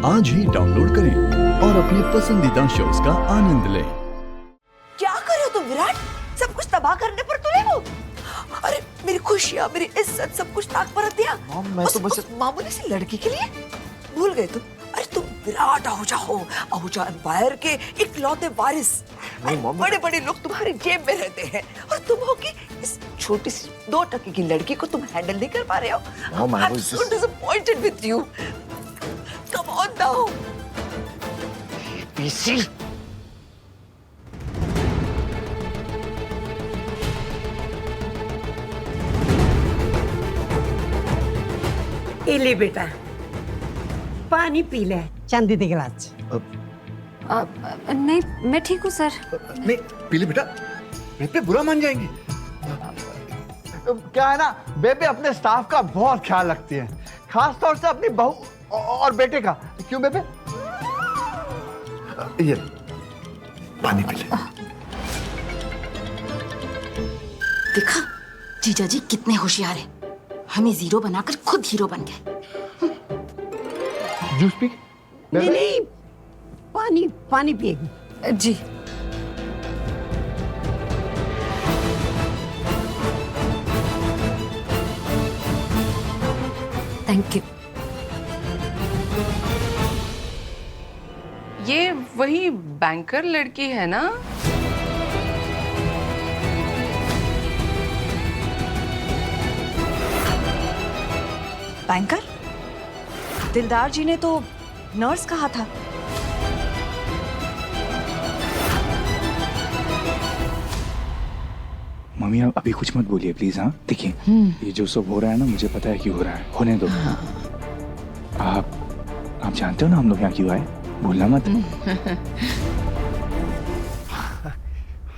आज ही डाउनलोड करें और अपने पसंदीदा शोज का आनंद लें। क्या कर रहे हो तुम विराट? सब कुछ तबाह करने पर तुले हो। अरे मेरी खुशियाँ, मेरी इज्जत, सब कुछ ताक पर रख दिया। मैं तो बस मामूली सी लड़की के लिए भूल गए तुम। अरे तुम विराट आहूजा हो, आहूजा एम्पायर के इकलौते वारिस। बड़े बड़े लोग तुम्हारी जेब में रहते हैं और तुम हो कि इस छोटी सी 2 टके की लड़की को तुम हैंडल नहीं कर पा रहे हो। I'm so disappointed with you. Come on now. PC ये ले बेटा, पानी पी ले। चांदी दे गिलास। नहीं, मैं ठीक हूँ सर। नहीं पीली बेटा, बेबे बुरा मान जाएंगी। क्या है ना, बेबे अपने स्टाफ का बहुत ख्याल रखती है, खास तौर से अपनी बहू और बेटे का। क्यों बेबे? ये पानी पी ले। देखा जीजा जी कितने होशियार हैं, हमें जीरो बनाकर खुद हीरो बन गए। Juice P. नहीं नहीं, पानी पानी पिएगी। जी थैंक यू। ये वही बैंकर लड़की है ना? बैंकर? दिलदार जी ने तो नर्स कहा था। मम्मी आप अभी कुछ मत बोलिए प्लीज। हाँ देखिए, ये जो सब हो रहा है ना, मुझे पता है क्यों हो रहा है, होने दो। आप जानते हो ना हम लोग यहाँ क्यों आए, भूलना मत।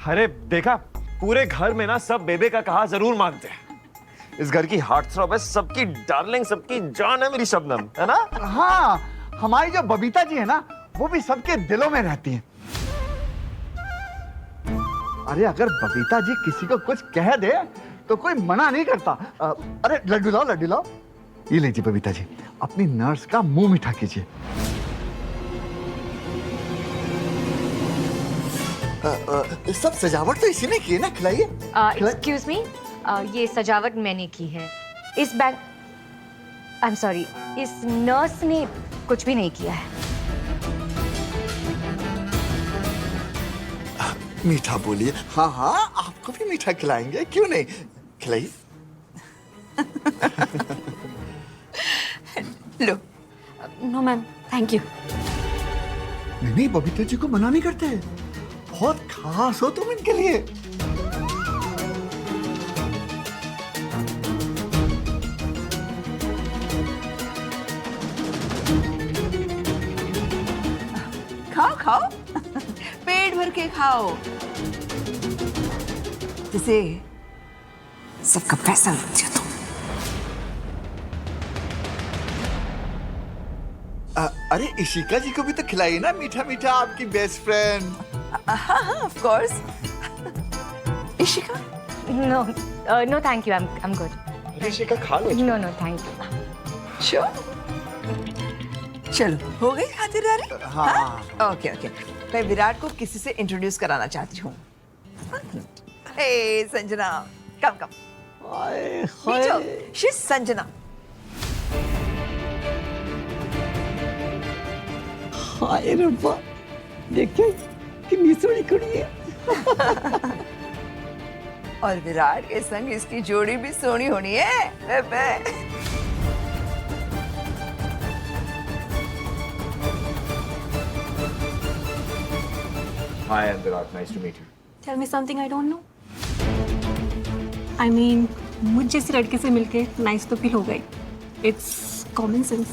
अरे देखा, पूरे घर में ना सब बेबे का कहा जरूर मानते हैं। इस घर की हार्ट थ्रॉब है, सबकी डार्लिंग, सबकी जान है मेरी शबनम, है ना? हाँ, हमारी जो बबीता जी है ना, वो भी सबके दिलों में रहती हैं। अरे अगर बबीता जी किसी को कुछ कह दे तो कोई मना नहीं करता। अरे लड्डू लाओ, लड्डू लाओ। ये लीजिए बबीता जी, अपनी नर्स का मुंह मीठा कीजिए। सब सजावट तो इसी ने की है ना, खिलाइए। एक्सक्यूज मी, ये सजावट मैंने की है। इस बैंक आई एम सॉरी, इस नर्स ने कुछ भी नहीं किया है। मीठा बोलिए। हाँ हाँ, आपको भी मीठा खिलाएंगे, क्यों नहीं, खिलाइए। लो। No ma'am, thank you. नहीं नहीं, बबीता जी को मना नहीं करते, बहुत खास हो तुम इनके लिए। खाओ खाओ, पेट भर के खाओ, जिसे सबका पैसा लग जाए। तुम अरे इशिका जी को भी तो खिलाइए ना मीठा मीठा, आपकी बेस्ट फ्रेंड। हाँ of course. Ishika? No no thank you, I am good. Ishika खा लो। No no thank you. Sure? चलो, हो गई खातिरदारी? हाँ। ओके ओके, मैं विराट को किसी से इंट्रोड्यूस कराना चाहती हूँ। हे संजना, कम कम। शी संजना। हाय रब्बा, देखिए कितनी सोहनी कुड़ी है। और विराट के संग इसकी जोड़ी भी सोनी होनी है। Hi, I'm Virat. Nice to meet you. Tell me something I don't know. I mean, मुझ जैसी लड़के से मिलके नाइस तो फील हो गई। It's common sense.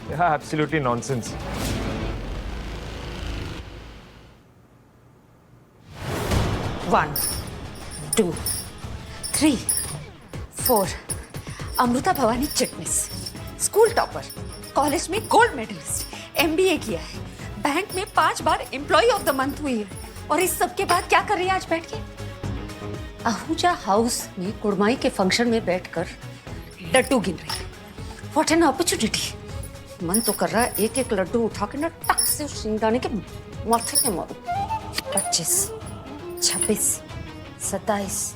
Yeah, absolutely nonsense. One, 2, 3, 4। Amrita Bhavani चिटमिस, स्कूल टॉपर, कॉलेज में गोल्ड मेडलिस्ट, MBA किया है, बैंक में 5 बार एम्प्लॉय ऑफ द मंथ हुई है, और इस सब के बाद क्या कर रही है आज बैठ के? आहूजा हाउस में कुड़माई के फंक्शन में बैठकर लड्डू गिन रही है। What an opportunity. मन तो कर रहा है एक एक लड्डू उठा के ना टक से उस सिंगदाने के माथे पे मारूं। 25, 26, 27,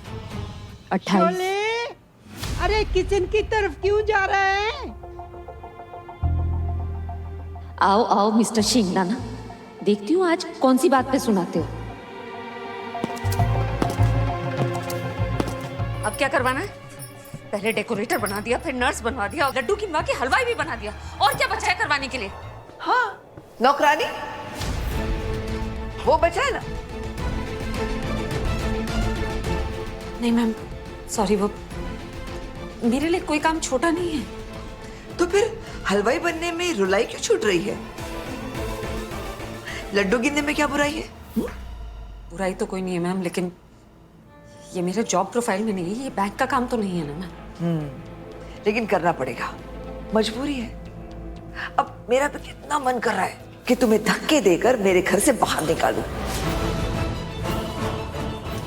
28। अरे किचन की तरफ क्यों जा रहे हैं? आओ आओ मिस्टर सिंगदाना, देखती हूँ आज कौन सी बात पे सुनाते हो। अब क्या करवाना है? पहले डेकोरेटर बना दिया, फिर नर्स बनवा दिया, लड्डू किनवा के हलवाई भी बना दिया, और क्या बचा है करवाने के लिए? हाँ, नौकरानी वो बचा है ना। नहीं मैम, सॉरी, वो मेरे लिए कोई काम छोटा नहीं है। तो फिर हलवाई बनने में रुलाई क्यों छूट रही है? लड्डू गिनने में क्या बुराई है? बुराई तो कोई नहीं है मैम, लेकिन ये मेरे जॉब प्रोफाइल में नहीं है, ये बैंक का काम तो नहीं है ना मैम। लेकिन करना पड़ेगा, मजबूरी है। अब मेरा भी कितना मन कर रहा है कि तुम्हें धक्के देकर मेरे घर से बाहर निकालूं,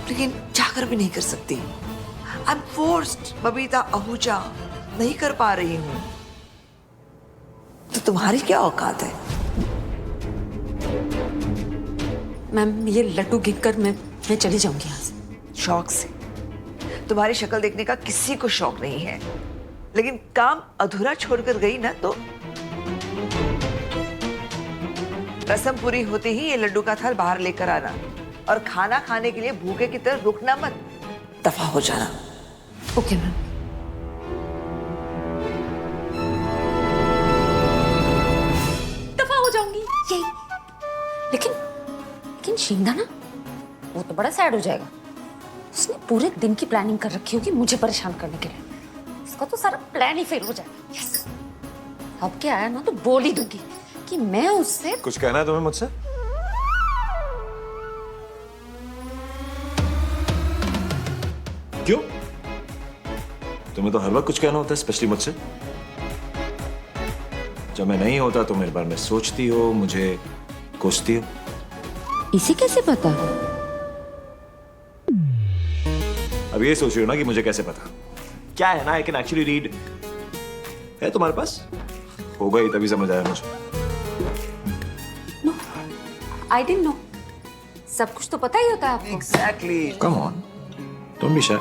लेकिन जाकर भी नहीं कर सकती। I am forced Babita Ahuja, नहीं कर पा रही हूं। तो तुम्हारी क्या औकात है? मैम ये लड्डू गिनकर मैं चली जाऊंगी यहाँ से। शौक से? तुम्हारी शक्ल देखने का किसी को शौक नहीं है, लेकिन काम अधूरा छोड़कर गई ना तो रस्म पूरी होते ही ये लड्डू का थाल बाहर लेकर आना, और खाना खाने के लिए भूखे की तरह रुकना मत, दफा हो जाना। Okay ma'am. दफा हो जाऊंगी यही। लेकिन शिंगदाना वो तो बड़ा सैड हो जाएगा। उसने पूरे दिन की प्लानिंग कर रखी होगी मुझे परेशान करने के लिए। उसका तो सारा प्लान ही फेल हो जाएगा। यस, अब क्या आया ना तो बोल ही दूंगी कि मैं उससे। कुछ कहना है तुम्हें मुझसे? क्यों? तुम्हें तो हर वक्त कुछ कहना होता है, स्पेशली मुझसे। जब मैं नहीं होता तो मेरे बारे में सोचती हो, मुझे कोसती हो। इसे कैसे पता? अब ये सोच रही हो ना कि मुझे कैसे पता? क्या है ना, आई कैन एक्चुअली रीड। है तुम्हारे पास? होगा ही तभी समझ आया मुझे। No, I didn't know. सब कुछ तो पता ही होता है आपको। एग्जैक्टली। कम ऑन, तुम भी शायद।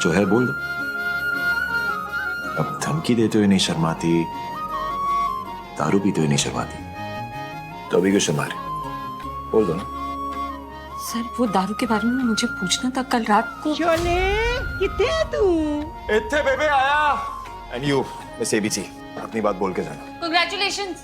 जो है बोल दो। अब धमकी देते हुए नहीं शर्माती, दारू पीते हुए नहीं शर्माती, तो अभी क्यों शर्मा रही? बोल दो ना। सर वो दारू के बारे में मुझे पूछना था कल रात को। शोले किथे है तू? इत्थे बेबे आया। एंड यू मिस एबीसी, अपनी बात बोल के जाना। Congratulations!